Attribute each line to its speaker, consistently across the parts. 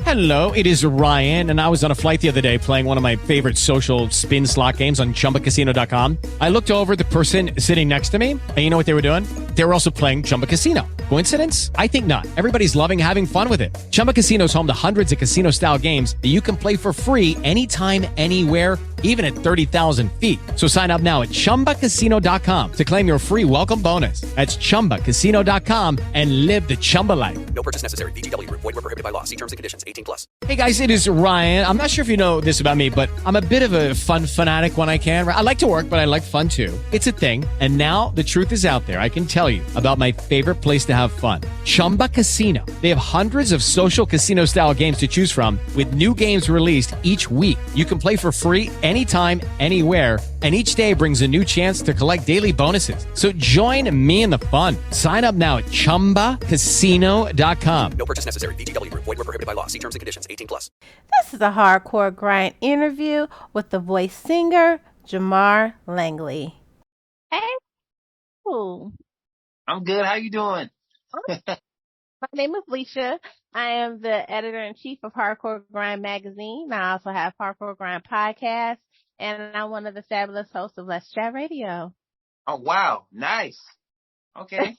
Speaker 1: Hello, it is Ryan, and I was on a flight the other day playing one of my favorite social spin slot games on ChumbaCasino.com. I looked over at the person sitting next to me, and you know what they were doing? They were also playing Chumba Casino. Coincidence? I think not. Everybody's loving having fun with it. Chumba Casino is home to hundreds of casino-style games that you can play for free anytime, anywhere, even at 30,000 feet. So sign up now at ChumbaCasino.com to claim your free welcome bonus. That's ChumbaCasino.com and live the Chumba life.
Speaker 2: No purchase necessary. VGW. Void were prohibited by law. See terms and conditions. 18+.
Speaker 1: Hey guys, it is Ryan. I'm not sure if you know this about me, but I'm a bit of a fun fanatic when I can. I like to work, but I like fun too. It's a thing. And now the truth is out there. I can tell you about my favorite place to have fun. Chumba Casino. They have hundreds of social casino style games to choose from with new games released each week. You can play for free anytime, anywhere. And each day brings a new chance to collect daily bonuses. So join me in the fun. Sign up now at ChumbaCasino.com.
Speaker 2: No purchase necessary. VGW. Void were prohibited by law. See terms and conditions. 18+.
Speaker 3: This is a Hardcore Grind interview with the voice singer, Jamar Langley. Hey. Ooh.
Speaker 4: I'm good. How you doing?
Speaker 3: My name is Lissha. I am the editor-in-chief of Hardcore Grind magazine. I also have Hardcore Grind podcast, and I'm one of the fabulous hosts of Let's Chat Radio.
Speaker 4: Oh, wow. Nice. Okay.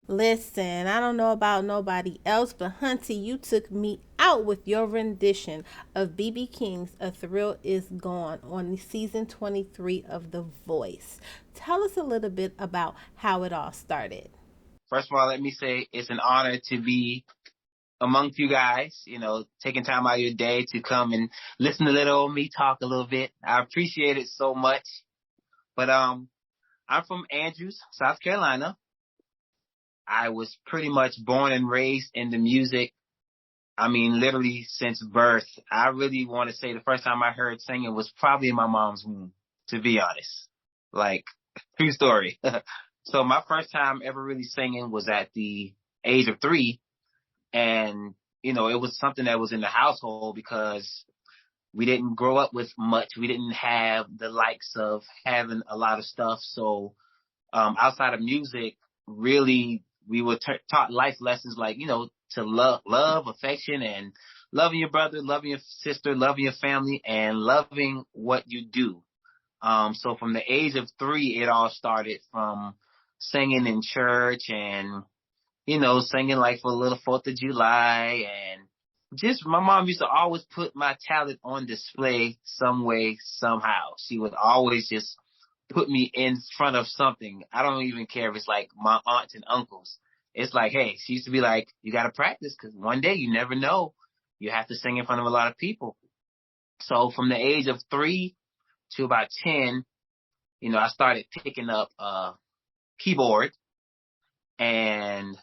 Speaker 3: Listen, I don't know about nobody else, but Hunty, you took me out with your rendition of B.B. King's A Thrill Is Gone on season 23 of The Voice. Tell us a little bit about how it all started.
Speaker 4: First of all, let me say it's an honor to be amongst you guys, taking time out of your day to come and listen to little old me talk a little bit. I appreciate it so much. But I'm from Andrews, South Carolina. I was pretty much born and raised in the music. I mean, literally since birth. I really want to say the first time I heard singing was probably in my mom's womb, to be honest. Like, true story. So my first time ever really singing was at the age of 3. And, it was something that was in the household because we didn't grow up with much. We didn't have the likes of having a lot of stuff. So outside of music, really, we were taught life lessons like, to love, affection, and loving your brother, loving your sister, loving your family, and loving what you do. So from the age of 3, it all started from singing in church and, singing like for a little 4th of July. And just my mom used to always put my talent on display some way, somehow. She would always just put me in front of something. I don't even care if it's like my aunts and uncles. It's like, hey, she used to be like, you got to practice because one day you never know. You have to sing in front of a lot of people. So from the age of 3 to about 10, I started picking up keyboard, and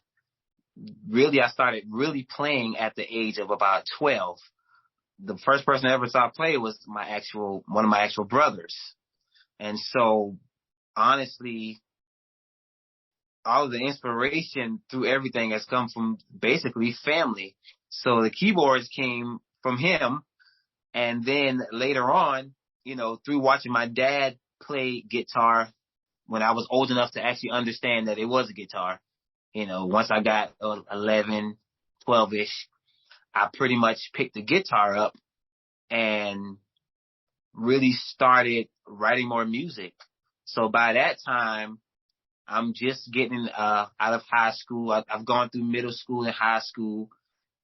Speaker 4: really I started really playing at the age of about 12. The first person I ever saw play was one of my actual brothers. And so honestly, all of the inspiration through everything has come from basically family. So the keyboards came from him. And then later on, through watching my dad play guitar when I was old enough to actually understand that it was a guitar, once I got 11, 12-ish, I pretty much picked the guitar up and really started writing more music. So by that time, I'm just getting out of high school. I've gone through middle school and high school.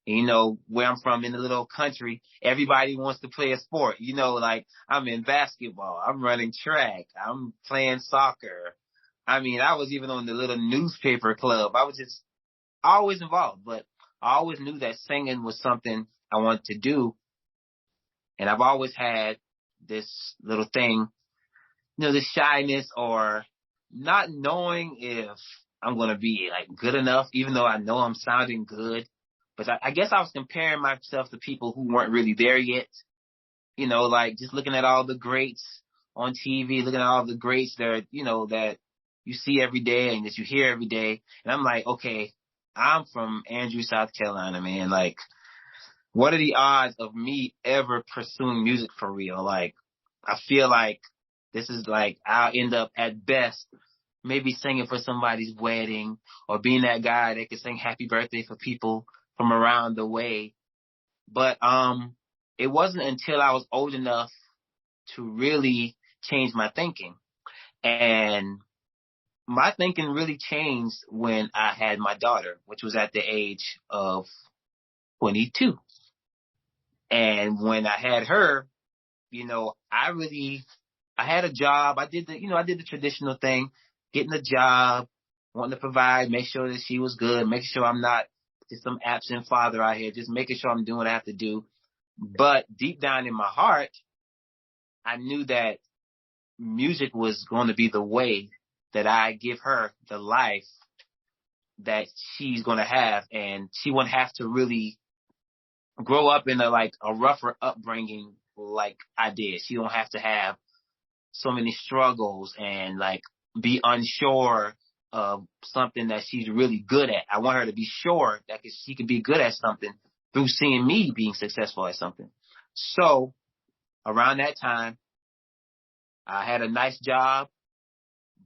Speaker 4: Where I'm from in the little country, everybody wants to play a sport. Like I'm in basketball, I'm running track, I'm playing soccer. I mean, I was even on the little newspaper club. I was just always involved, but I always knew that singing was something I wanted to do. And I've always had this little thing, the shyness or not knowing if I'm going to be like good enough, even though I know I'm sounding good. But I guess I was comparing myself to people who weren't really there yet. Like just looking at all the greats on TV, looking at all the greats that, that you see every day and that you hear every day. And I'm like, okay, I'm from Andrews, South Carolina, man. Like, what are the odds of me ever pursuing music for real? Like, I feel like this is like, I'll end up at best maybe singing for somebody's wedding or being that guy that can sing happy birthday for people from around the way. But it wasn't until I was old enough to really change my thinking. And my thinking really changed when I had my daughter, which was at the age of 22. And when I had her, I had a job. I did the traditional thing, getting a job, wanting to provide, make sure that she was good, make sure I'm not just some absent father out here, just making sure I'm doing what I have to do. But deep down in my heart, I knew that music was going to be the way that I give her the life that she's going to have, and she wouldn't have to really grow up in a rougher upbringing like I did. She don't have to have so many struggles and be unsure of something that she's really good at. I want her to be sure that she can be good at something through seeing me being successful at something. So around that time, I had a nice job,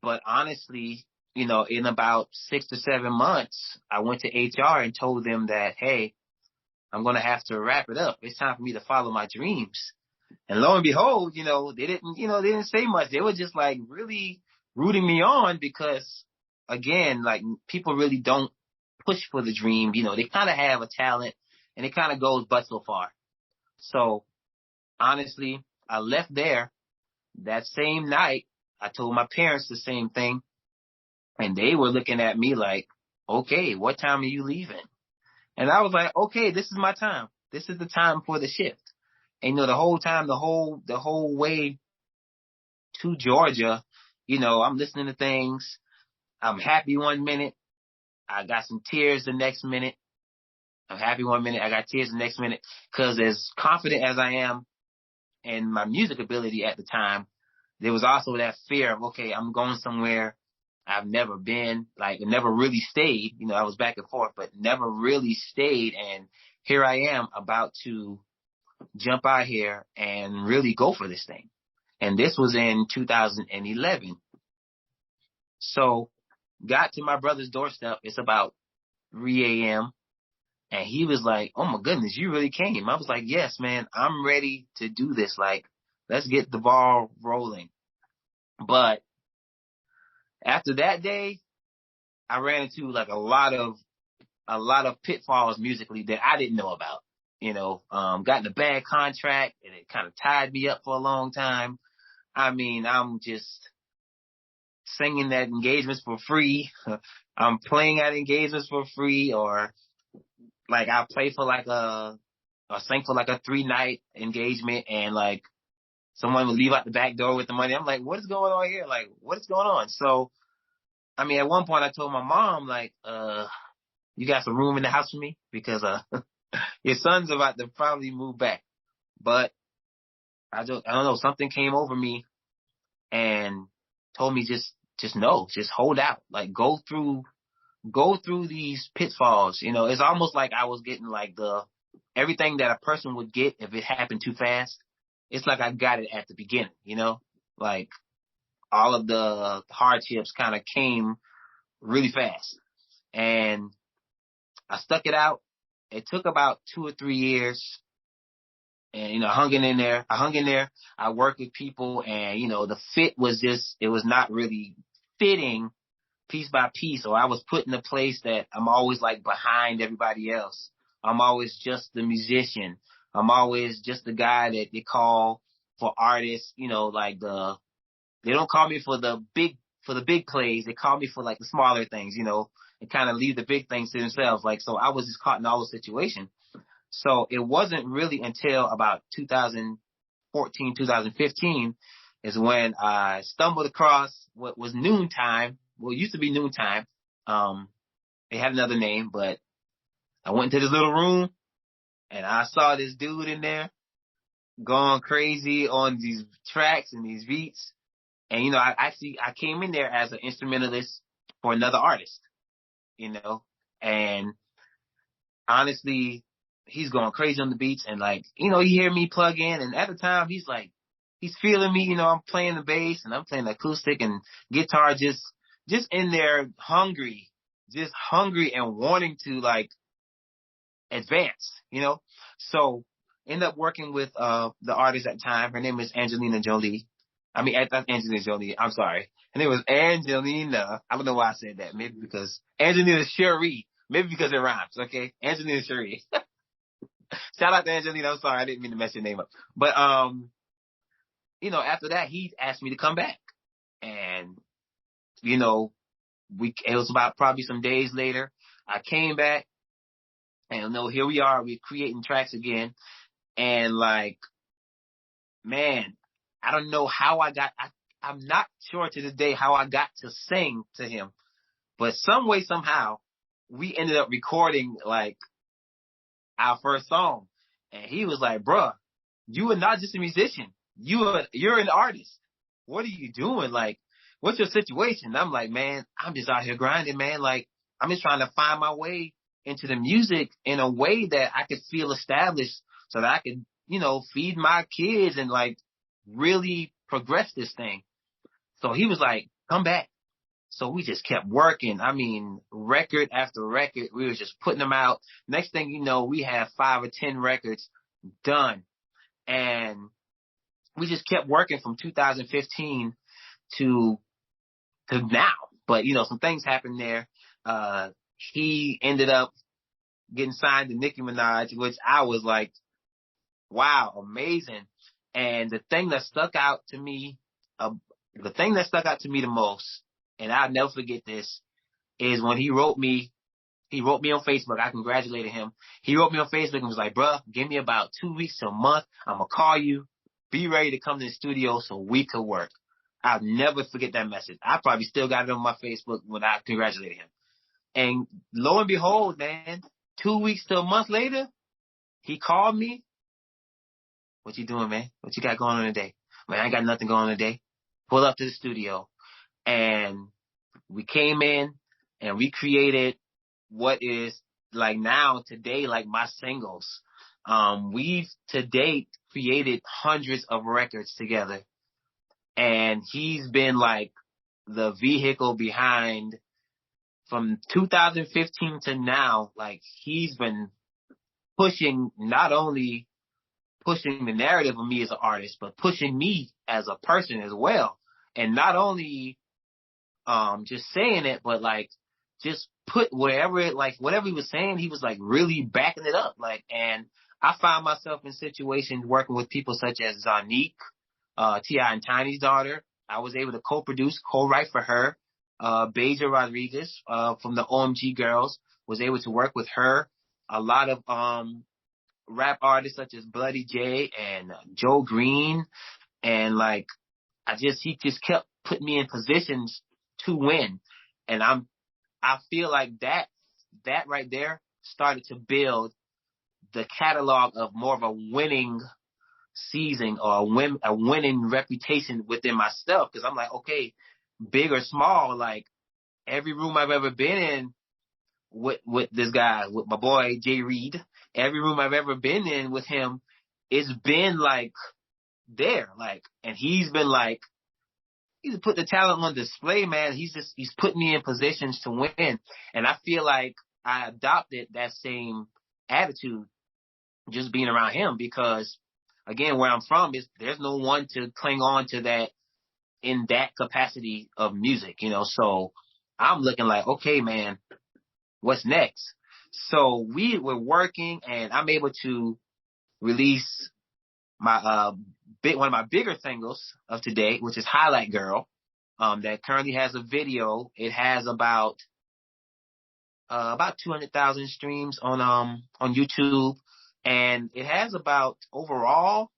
Speaker 4: but honestly, in about 6 to 7 months, I went to HR and told them that, hey, I'm going to have to wrap it up. It's time for me to follow my dreams. And lo and behold, they didn't say much. They were just really rooting me on because, again, people really don't push for the dream. They kind of have a talent and it kind of goes but so far. So honestly, I left there. That same night, I told my parents the same thing. And they were looking at me like, okay, what time are you leaving? And I was like, okay, this is my time. This is the time for the shift. And the whole time, the whole way to Georgia, I'm listening to things. I'm happy one minute. I got some tears the next minute. I'm happy one minute. I got tears the next minute. Because as confident as I am in my music ability at the time, there was also that fear of, okay, I'm going somewhere I've never been, never really stayed. I was back and forth, but never really stayed. And here I am about to jump out here and really go for this thing. And this was in 2011. So got to my brother's doorstep. It's about 3 a.m. And he was like, oh my goodness, you really came. I was like, yes, man, I'm ready to do this. Let's get the ball rolling. But after that day, I ran into a lot of pitfalls musically that I didn't know about. Got in a bad contract and it kind of tied me up for a long time. I mean, I'm just singing at engagements for free. I'm playing at engagements for free, or I play for sing for a 3-night engagement and someone would leave out the back door with the money. I'm like, what is going on here? What is going on? So, I mean, at one point I told my mom, you got some room in the house for me? Because, your son's about to probably move back. But I don't know, something came over me and told me just just hold out. Go through these pitfalls. It's almost like I was getting everything that a person would get if it happened too fast. It's like I got it at the beginning, all of the hardships kind of came really fast. And I stuck it out. It took about 2 or 3 years. And, I hung in there. I worked with people and, the fit was it was not really fitting piece by piece. So I was put in a place that I'm always behind everybody else. I'm always just the musician. I'm always just the guy that they call for artists, they don't call me for the big plays. They call me for the smaller things, and kind of leave the big things to themselves. So I was just caught in all those situations. So it wasn't really until about 2014, 2015 is when I stumbled across what was noontime. Well, it used to be noontime. They had another name, but I went into this little room and I saw this dude in there going crazy on these tracks and these beats. And, I came in there as an instrumentalist for another artist, and honestly, he's going crazy on the beats and you hear me plug in and at the time he's feeling me, I'm playing the bass and I'm playing the acoustic and guitar, just in there hungry and wanting to advance, you know? So end up working with the artist at the time. Her name is Angelina Jolie. I mean, that's Angelina Jolie. I'm sorry. Her name was Angelina. I don't know why I said that. Maybe because Angelina Cherie. Maybe because it rhymes, okay? Angelina Cherie. Shout out to Angelina. I'm sorry. I didn't mean to mess your name up. But, you know, after that, he asked me to come back. And, you know, it was about probably some days later. I came back. And, you know, here we are. We're creating tracks again. And, like, man, I don't know how I'm not sure to this day how I got to sing to him. But some way, somehow, we ended up recording, like, our first song. And he was like, bruh, you are not just a musician. You're an artist. What are you doing? Like, what's your situation? And I'm like, man, I'm just out here grinding, man. Like, I'm just trying to find my way into the music in a way that I could feel established so that I could, you know, feed my kids and, like, really progress this thing. So he was like, come back. So we just kept working. I mean, record after record, we were just putting them out. Next thing you know, we have 5 or 10 records done. And we just kept working from 2015 to now. But, you know, some things happened there. He ended up getting signed to Nicki Minaj, which I was like, wow, amazing. And the thing that stuck out to me, the most, and I'll never forget this, is when he wrote me on Facebook. I congratulated him. He wrote me on Facebook and was like, bruh, give me about 2 weeks to a month. I'm going to call you. Be ready to come to the studio so we could work. I'll never forget that message. I probably still got it on my Facebook when I congratulated him. And lo and behold, man, 2 weeks to a month later, he called me. What you doing, man? What you got going on today? Man, I ain't got nothing going on today. Pull up to the studio. And we came in and we created what is, like, now today, like, my singles. We've to date created hundreds of records together. And he's been, like, the vehicle behind from 2015 to now. Like, he's been pushing, not only pushing the narrative of me as an artist, but pushing me as a person as well. And not only just saying it, but, like, just put whatever he was saying, he was, like, really backing it up. Like, and I found myself in situations working with people such as Zanique, T.I. and Tiny's daughter. I was able to co-produce, co-write for her. Beja Rodriguez, from the OMG Girls, was able to work with her. A lot of, rap artists such as Bloody J and Joe Green. And, like, he just kept putting me in positions to win. And I feel like that right there started to build the catalog of more of a winning season or a winning reputation within myself. Cause I'm like, okay, big or small, like, every room I've ever been in with this guy, with my boy Jay Reed, every room I've ever been in with him, it's been, like, there, like, and he's been, like, he's put the talent on display, man. He's put me in positions to win. And I feel like I adopted that same attitude just being around him because, again, where I'm from, there's no one to cling on to that in that capacity of music, you know. So I'm looking like, okay, man, what's next? So we were working, and I'm able to release my one of my bigger singles of today, which is Highlight Girl, that currently has a video. It has about 200,000 streams on YouTube, and it has about, overall,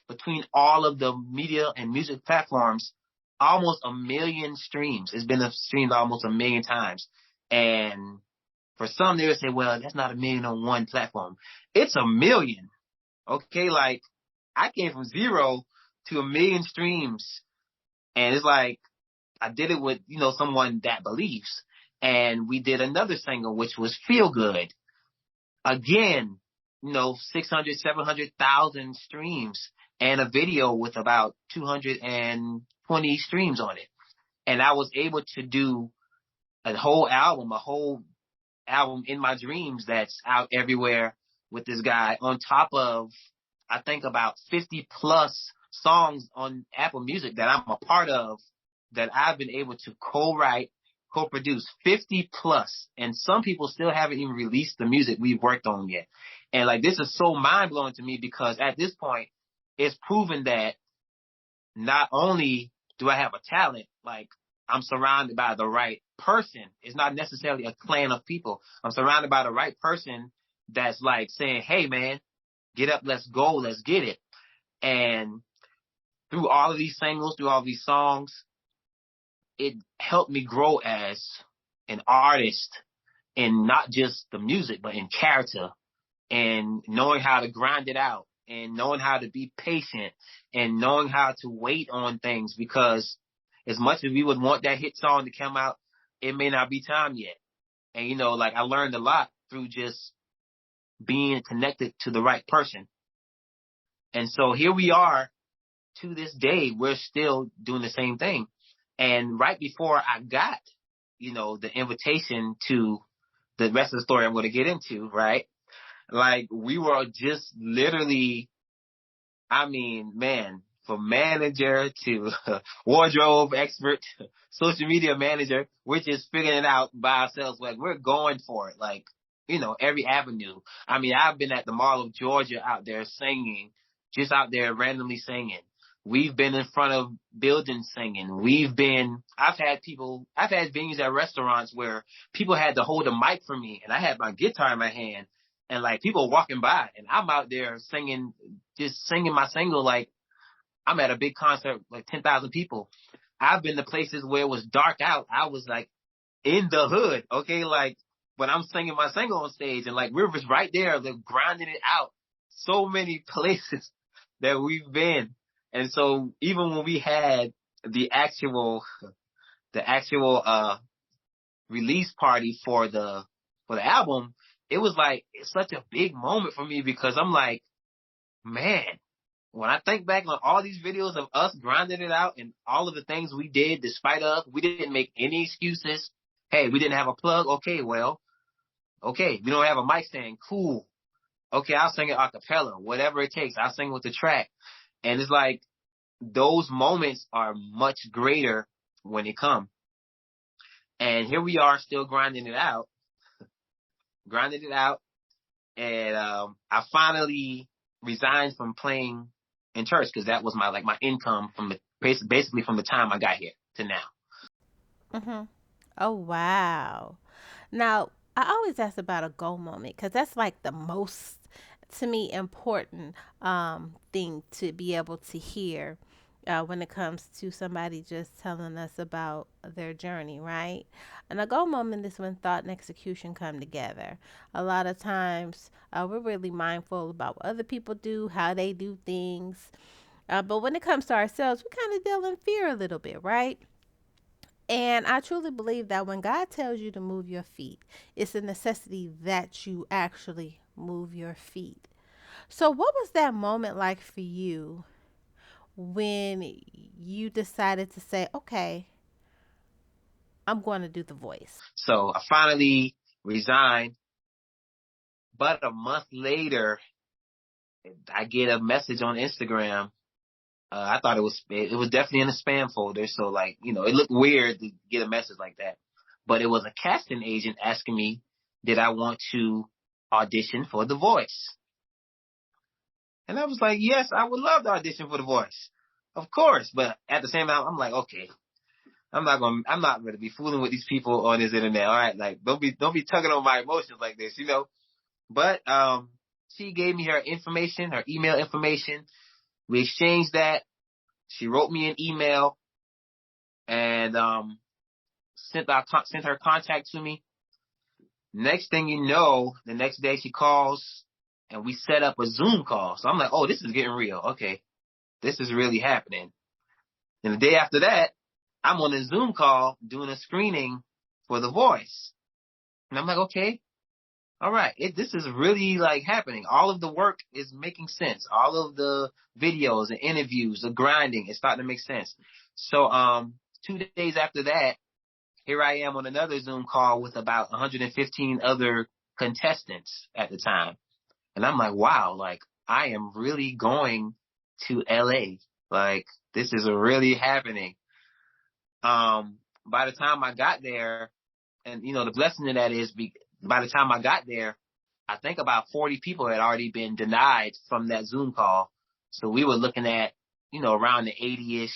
Speaker 4: between all of the media and music platforms, almost 1 million streams. It's been streamed almost 1 million times. And for some, they would say, well, that's not 1 million on one platform. It's 1 million. Okay, like, I came from 0 to 1 million streams. And it's like, I did it with, you know, someone that believes. And we did another single, which was Feel Good. Again, you know, 600, 700,000 streams and a video with about 220 streams on it. And I was able to do a whole album, a whole album In My Dreams that's out everywhere with this guy, on top of, I think, about 50 plus songs on Apple Music that I'm a part of, that I've been able to co-write, co-produce, 50 plus. And some people still haven't even released the music we've worked on yet. And like, this is so mind blowing to me, because at this point, it's proven that not only do I have a talent, like, I'm surrounded by the right person. It's not necessarily a clan of people. I'm surrounded by the right person that's like saying, hey man, get up, let's go, let's get it. And through all of these singles, through all of these songs, it helped me grow as an artist, in not just the music, but in character, and knowing how to grind it out, and knowing how to be patient, and knowing how to wait on things, because as much as we would want that hit song to come out, it may not be time yet. And, you know, like, I learned a lot through just being connected to the right person. And so here we are to this day, we're still doing the same thing. And right before I got, you know, the invitation to the rest of the story I'm going to get into, right? Like, we were just literally, I mean, man, from manager to wardrobe expert, social media manager, we're just figuring it out by ourselves. Like, we're going for it. Like, you know, every avenue. I mean, I've been at the Mall of Georgia out there singing, just out there randomly singing. We've been in front of buildings singing. I've had venues at restaurants where people had to hold a mic for me, and I had my guitar in my hand, and like, people walking by, and I'm out there singing, just singing my single like I'm at a big concert, like 10,000 people. I've been to places where it was dark out. I was like in the hood, okay? Like, when I'm singing my single on stage, and like, we're just right there, like, grinding it out. So many places that we've been. And so even when we had the actual release party for the album, it was like, it's such a big moment for me, because I'm like, man, when I think back on all these videos of us grinding it out and all of the things we did, despite of, we didn't make any excuses. Hey, we didn't have a plug. Okay, well, okay, we don't have a mic stand. Cool. Okay, I'll sing it a cappella, whatever it takes. I'll sing with the track. And it's like, those moments are much greater when they come. And here we are, still grinding it out. And I finally resigned from playing in church, because that was my income from basically from the time I got here to now.
Speaker 3: Mm-hmm. Oh, wow. Now, I always ask about a go moment, because that's like the most, to me, important thing to be able to hear when it comes to somebody just telling us about their journey, right? And a go moment is when thought and execution come together. A lot of times we're really mindful about what other people do, how they do things. But when it comes to ourselves, we kind of deal in fear a little bit, right? And I truly believe that when God tells you to move your feet, it's a necessity that you actually move your feet. So, what was that moment like for you when you decided to say, okay, I'm going to do The Voice?
Speaker 4: So I finally resigned, but a month later, I get a message on Instagram. I thought it was definitely in the spam folder. So, like, you know, it looked weird to get a message like that, but it was a casting agent asking me, did I want to audition for The Voice? And I was like, yes, I would love to audition for The Voice. Of course. But at the same time, I'm like, okay, I'm not going to be fooling with these people on this internet. All right. Like, don't be tugging on my emotions like this, you know? But, she gave me her information, her email information. We exchanged that. She wrote me an email and, sent her contact to me. Next thing you know, the next day she calls and we set up a Zoom call. So I'm like, oh, this is getting real. Okay. This is really happening. And the day after that, I'm on a Zoom call doing a screening for The Voice. And I'm like, okay, all right. This is really like happening. All of the work is making sense. All of the videos and interviews, the grinding is starting to make sense. So, 2 days after that, here I am on another Zoom call with about 115 other contestants at the time. And I'm like, wow, like I am really going to LA. Like this is really happening. By the time I got there, and the blessing of that is by the time I got there, I think about 40 people had already been denied from that Zoom call. So we were looking at, around the 80-ish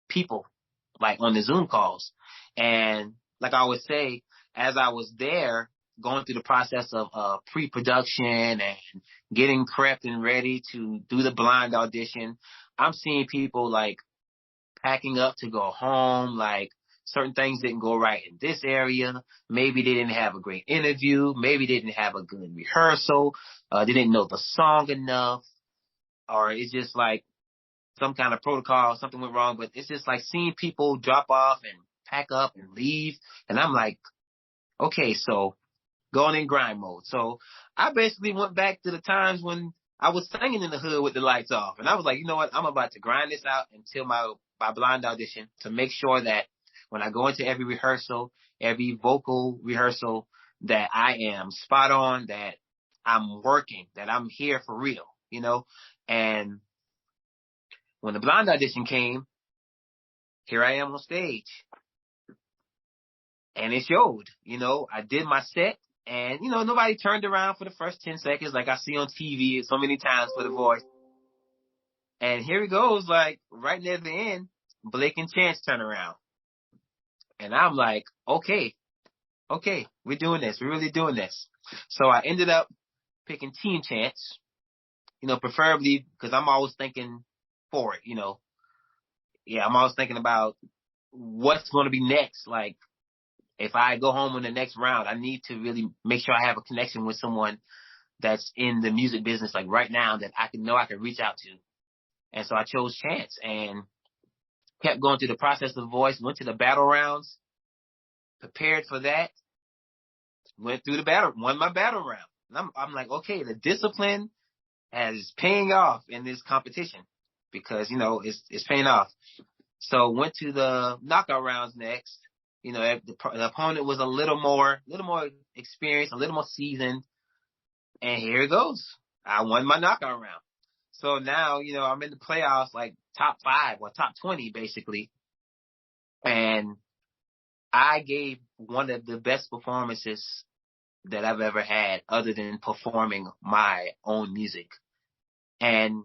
Speaker 4: people like on the Zoom calls. And like I always say, as I was there going through the process of pre-production and getting prepped and ready to do the blind audition, I'm seeing people like packing up to go home, like certain things didn't go right in this area. Maybe they didn't have a great interview. Maybe they didn't have a good rehearsal. They didn't know the song enough, or it's just like some kind of protocol, something went wrong. But it's just like seeing people drop off and pack up and leave. And I'm like, okay, so going in grind mode. So I basically went back to the times when I was singing in the hood with the lights off. And I was like, you know what? I'm about to grind this out until my blind audition to make sure that when I go into every rehearsal, every vocal rehearsal, that I am spot on, that I'm working, that I'm here for real, And when the blind audition came, here I am on stage. And it showed, I did my set and, nobody turned around for the first 10 seconds like I see on TV so many times for The Voice. And here it goes, like right near the end, Blake and Chance turn around. And I'm like, okay, we're doing this. We're really doing this. So I ended up picking Team Chance, preferably because I'm always thinking forward, Yeah, I'm always thinking about what's going to be next. Like, if I go home in the next round, I need to really make sure I have a connection with someone that's in the music business, like right now, that I can reach out to. And so I chose Chance and kept going through the process of The Voice, went to the battle rounds, prepared for that, went through the battle, won my battle round. And I'm like, okay, the discipline is paying off in this competition because, it's paying off. So went to the knockout rounds next. The opponent was a little more experienced, a little more seasoned. And here it goes. I won my knockout round. So now, I'm in the playoffs, like top 5 or top 20, basically. And I gave one of the best performances that I've ever had other than performing my own music. And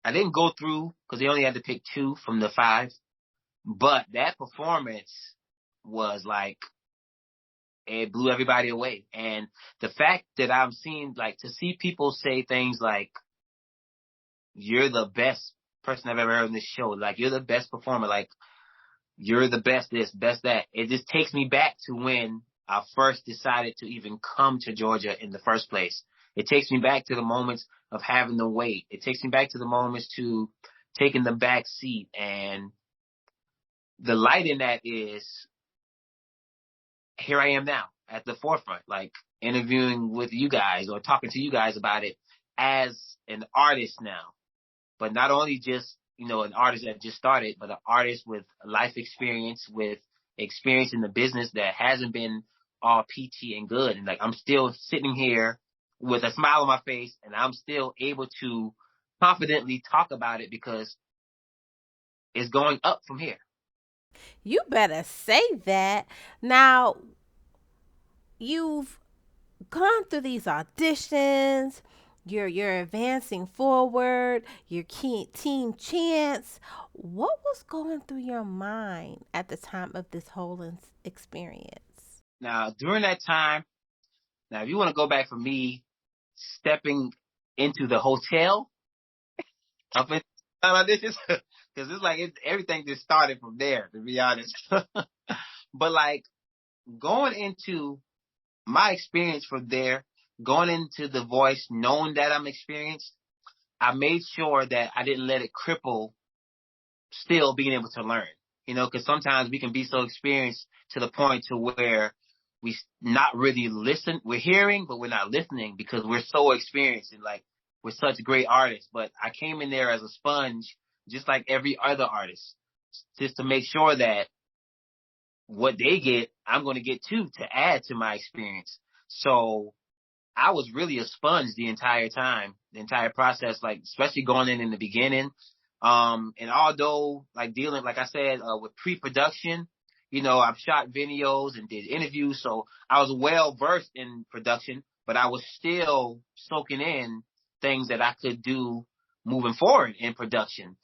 Speaker 4: I didn't go through because they only had to pick 2 from the 5. But that performance was like, it blew everybody away. And the fact that I'm seeing, like, to see people say things like, you're the best person I've ever heard on this show. Like, you're the best performer. Like, you're the best this, best that. It just takes me back to when I first decided to even come to Georgia in the first place. It takes me back to the moments of having to wait. It takes me back to the moments to taking the back seat. And the light in that is, here I am now at the forefront, like interviewing with you guys or talking to you guys about it as an artist now. But not only just, an artist that just started, but an artist with life experience, with experience in the business that hasn't been all peachy and good. And like, I'm still sitting here with a smile on my face and I'm still able to confidently talk about it because it's going up from here.
Speaker 3: You better say that. Now, you've gone through these auditions. You're advancing forward. Your Team Chance. What was going through your mind at the time of this whole experience?
Speaker 4: Now, during that time, if you want to go back for me stepping into the hotel up in auditions, because it's like everything just started from there, to be honest. But like going into my experience from there, going into The Voice, knowing that I'm experienced, I made sure that I didn't let it cripple still being able to learn, because sometimes we can be so experienced to the point to where we not really listen. We're hearing, but we're not listening because we're so experienced and like we're such great artists. But I came in there as a sponge, just like every other artist, just to make sure that what they get, I'm going to get too, to add to my experience. So I was really a sponge the entire time, the entire process, like especially going in the beginning. And although like dealing, like I said, with pre-production, I've shot videos and did interviews, so I was well versed in production, but I was still soaking in things that I could do moving forward in production.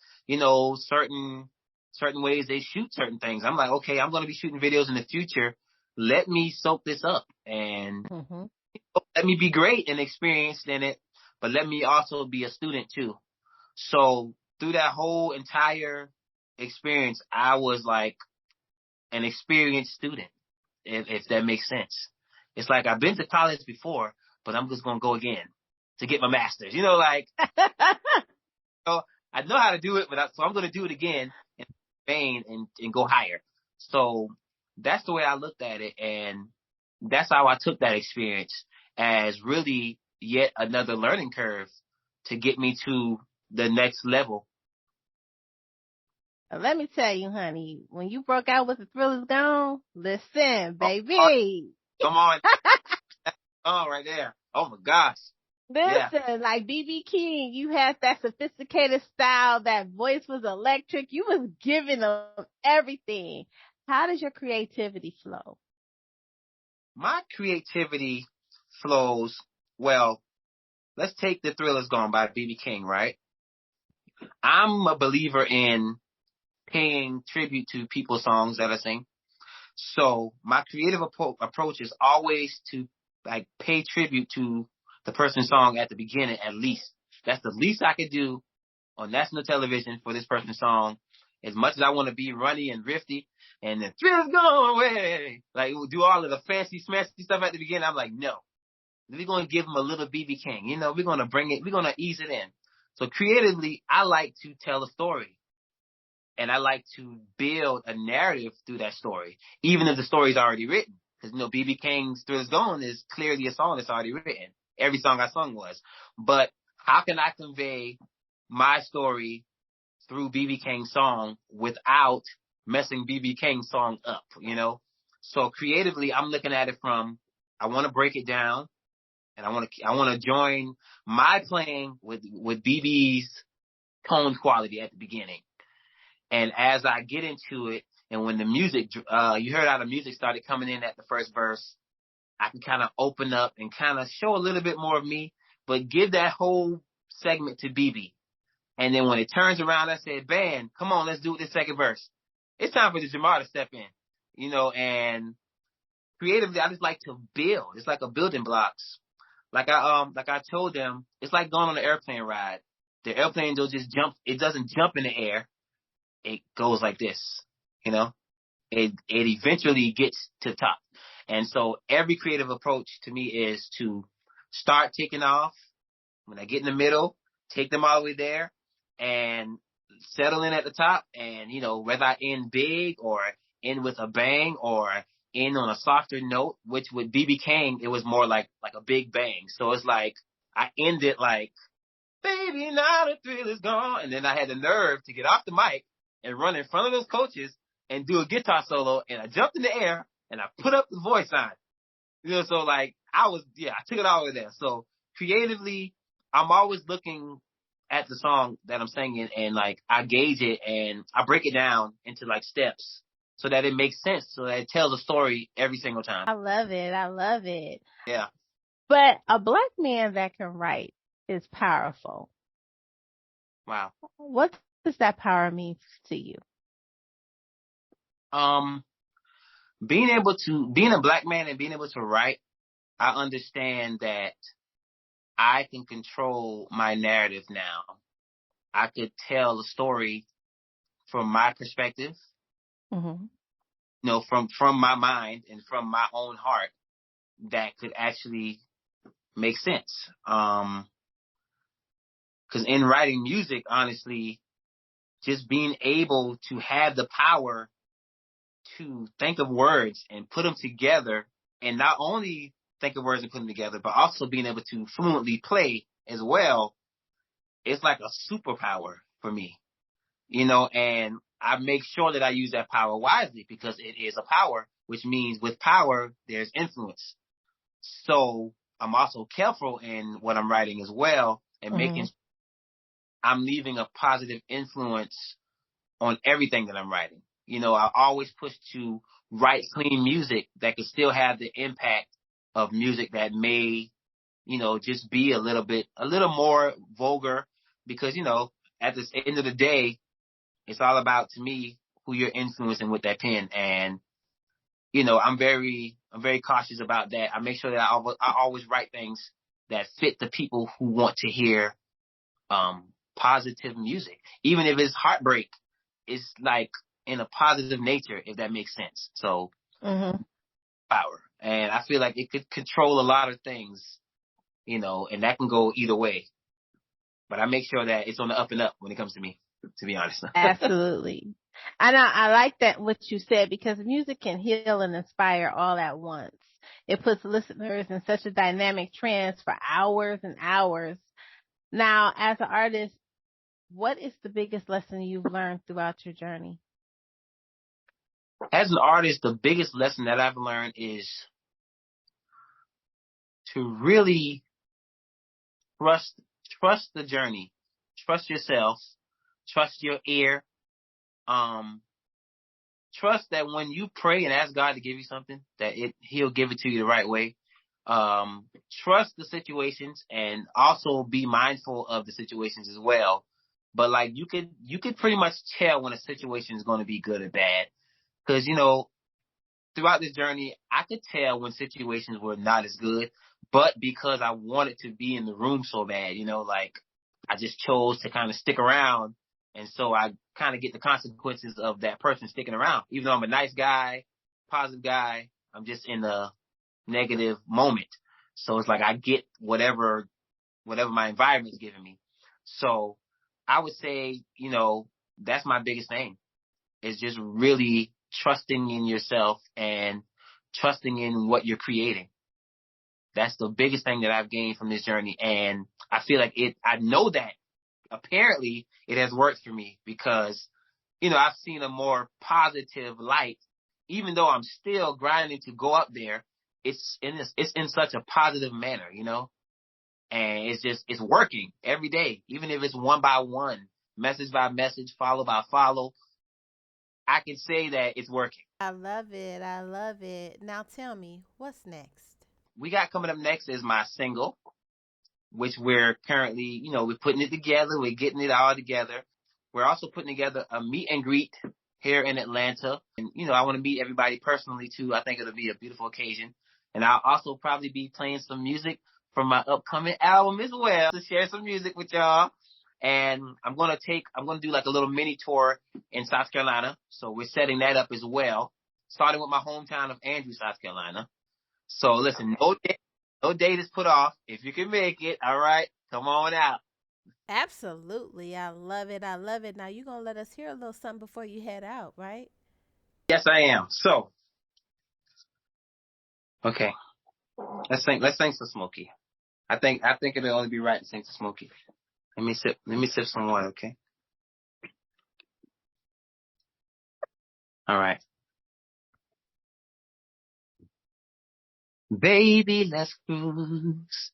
Speaker 4: Certain ways they shoot certain things. I'm like, okay, I'm going to be shooting videos in the future. Let me soak this up and let me be great and experienced in it, but let me also be a student too. So through that whole entire experience, I was like an experienced student, if that makes sense. It's like I've been to college before, but I'm just going to go again to get my master's. So I know how to do it, so I'm going to do it again in vain and go higher. So that's the way I looked at it, and that's how I took that experience as really yet another learning curve to get me to the next level.
Speaker 3: Let me tell you, honey, when you broke out with The Thrill Is Gone, listen, baby.
Speaker 4: Come on. Oh, right there. Oh, my gosh.
Speaker 3: Listen, like B.B. King, you had that sophisticated style, that voice was electric. You was giving them everything. How does your creativity flow?
Speaker 4: My creativity flows, well, let's take The Thrill Is Gone by B.B. King, right? I'm a believer in paying tribute to people's songs that I sing. So my creative approach is always to like pay tribute to the person's song at the beginning, at least. That's the least I could do on national television for this person's song. As much as I want to be runny and rifty and the thrill is going away, like do all of the fancy smashy stuff at the beginning, I'm like, no. We're going to give him a little BB King. We're going to bring it, we're going to ease it in. So creatively, I like to tell a story. And I like to build a narrative through that story, even if the story is already written. Because, B.B. King's Thrill Is Gone is clearly a song that's already written. Every song I sung was. But how can I convey my story through B.B. King's song without messing B.B. King's song up, So creatively, I'm looking at it from, I want to break it down, and I want to join my playing with BB's tone quality at the beginning. And as I get into it, and when the music, you heard how the music started coming in at the first verse, I can kind of open up and kind of show a little bit more of me, but give that whole segment to BB. And then when it turns around, I said, band, come on, let's do it this second verse. It's time for the Jamar to step in, and creatively, I just like to build. It's like a building blocks. Like I told them, it's like going on an airplane ride. The airplane don't just jump. It doesn't jump in the air. It goes like this, it eventually gets to the top. And so every creative approach to me is to start taking off. When I get in the middle, take them all the way there and settle in at the top. And, whether I end big or end with a bang or end on a softer note, which with BB King, it was more like a big bang. So it's like I ended like, baby, now the thrill is gone. And then I had the nerve to get off the mic and run in front of those coaches and do a guitar solo, and I jumped in the air and I put up the voice on. So like I took it all the way there. So creatively, I'm always looking at the song that I'm singing and like I gauge it and I break it down into like steps so that it makes sense, so that it tells a story every single time.
Speaker 3: I love it.
Speaker 4: Yeah.
Speaker 3: But a black man that can write is powerful.
Speaker 4: Wow.
Speaker 3: What does that power mean to you?
Speaker 4: Being a black man and being able to write, I understand that I can control my narrative now. I could tell a story from my perspective, from my mind and from my own heart that could actually make sense. Because in writing music, honestly, just being able to have the power to think of words and put them together, and not only think of words and put them together, but also being able to fluently play as well, it's like a superpower for me, and I make sure that I use that power wisely because it is a power, which means with power, there's influence. So I'm also careful in what I'm writing as well and making I'm leaving a positive influence on everything that I'm writing. I always push to write clean music that can still have the impact of music that may, just be a little more vulgar because, at the end of the day, it's all about, to me, who you're influencing with that pen. And, I'm very cautious about that. I make sure that I always write things that fit the people who want to hear, positive music. Even if it's heartbreak, it's like in a positive nature, if that makes sense. So power. And I feel like it could control a lot of things, and that can go either way. But I make sure that it's on the up and up when it comes to me, to be honest.
Speaker 3: Absolutely. And I like that what you said, because music can heal and inspire all at once. It puts listeners in such a dynamic trance for hours and hours. Now, as an artist, what is the biggest lesson you've learned throughout your journey?
Speaker 4: As an artist, the biggest lesson that I've learned is to really trust the journey, trust yourself, trust your ear, trust that when you pray and ask God to give you something, that He'll give it to you the right way. Trust the situations and also be mindful of the situations as well. But like you could pretty much tell when a situation is going to be good or bad, because throughout this journey, I could tell when situations were not as good, but because I wanted to be in the room so bad, like I just chose to kind of stick around. And so I kind of get the consequences of that person sticking around. Even though I'm a nice guy, positive guy, I'm just in a negative moment. So it's like I get whatever my environment is giving me. So I would say, that's my biggest thing, is just really trusting in yourself and trusting in what you're creating. That's the biggest thing that I've gained from this journey. And I feel like I know that apparently it has worked for me because, I've seen a more positive light, even though I'm still grinding to go up there. It's in such a positive manner, and it's working every day, even if it's one by one, message by message, follow by follow. I can say that it's working.
Speaker 3: I love it. I love it. Now tell me, what's next?
Speaker 4: We got coming up next is my single, which we're currently, we're putting it together. We're getting it all together. We're also putting together a meet and greet here in Atlanta. And, I want to meet everybody personally, too. I think it'll be a beautiful occasion. And I'll also probably be playing some music from my upcoming album as well to share some music with y'all. And I'm going to do like a little mini tour in South Carolina. So we're setting that up as well, starting with my hometown of Andrews, South Carolina. So listen, no date is put off. If you can make it, all right, come on out.
Speaker 3: Absolutely. I love it. I love it. Now you're going to let us hear a little something before you head out, right?
Speaker 4: Yes, I am. So, okay, let's sing some Smokey. I think it'll only be right to sing to Smokey. Let me sip some water, okay? All right. Baby, let's cruise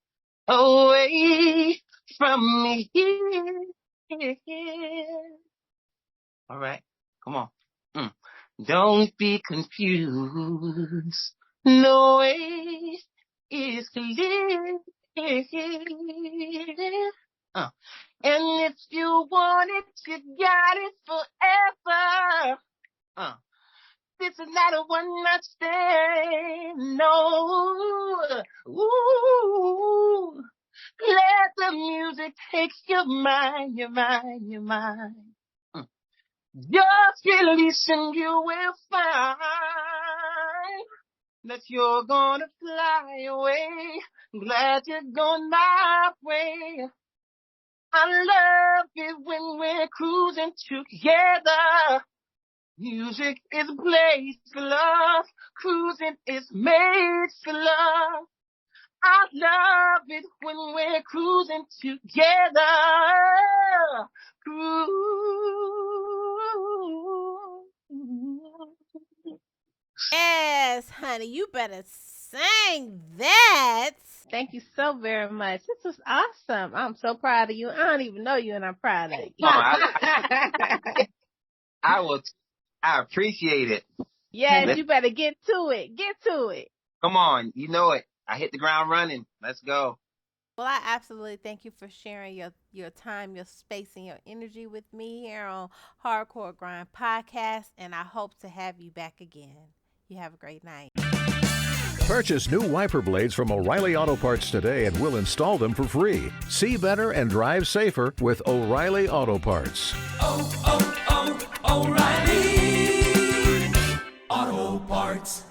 Speaker 4: away from me here. All right, come on. Don't be confused. No way is clear. And if you want it, you got it forever. This is not a one night stand. No. Ooh. Let the music take your mind, your mind, your mind. Just release and you will find that you're gonna fly away. Glad you're going my way. I love it when we're cruising together. Music is a place for love. Cruising is made for love. I love it when we're cruising together. Cruise.
Speaker 3: honey. You better sing that.
Speaker 5: Thank you so very much. This was awesome. I'm so proud of you. I don't even know you, and I'm proud of you.
Speaker 4: No, I appreciate it.
Speaker 5: Yes, you better get to it. Get to it.
Speaker 4: Come on, you know it. I hit the ground running. Let's go.
Speaker 3: Well, I absolutely thank you for sharing your time, your space, and your energy with me here on Hardcore Grind Podcast, and I hope to have you back again. You have a great night.
Speaker 6: Purchase new wiper blades from O'Reilly Auto Parts today and we'll install them for free. See better and drive safer with O'Reilly Auto Parts.
Speaker 7: O'Reilly Auto Parts.